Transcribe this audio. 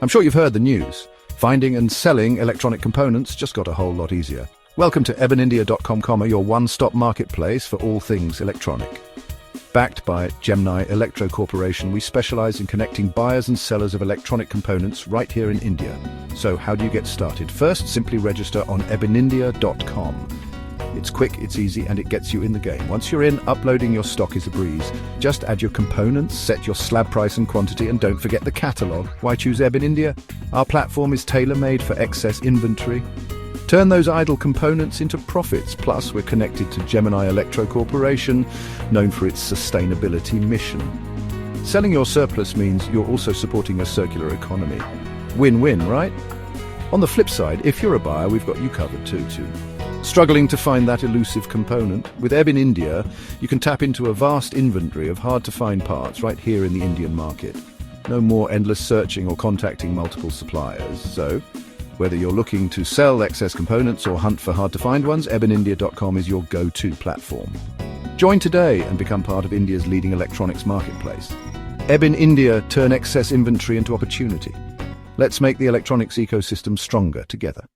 I'm sure you've heard the news. Finding and selling electronic components just got a whole lot easier. Welcome to EbinIndia.com, your one-stop marketplace for all things electronic. Backed by Gemni Electro Corporation, we specialize in connecting buyers and sellers of electronic components right here in India. So how do you get started? First, simply register on EbinIndia.com. It's quick, it's easy, and it gets you in the game. Once you're in, uploading your stock is a breeze. Just add your components, set your slab price and quantity, and don't forget the catalog. Why choose EbinIndia? Our platform is tailor-made for excess inventory. Turn those idle components into profits. Plus, we're connected to Gemni Electro Corporation, known for its sustainability mission. Selling your surplus means you're also supporting a circular economy. Win-win, right? On the flip side, if you're a buyer, we've got you covered too. Struggling to find that elusive component? With EbinIndia, you can tap into a vast inventory of hard-to-find parts right here in the Indian market. No more endless searching or contacting multiple suppliers. So, whether you're looking to sell excess components or hunt for hard-to-find ones, EbinIndia.com is your go-to platform. Join today and become part of India's leading electronics marketplace. EbinIndia, turn excess inventory into opportunity. Let's make the electronics ecosystem stronger together.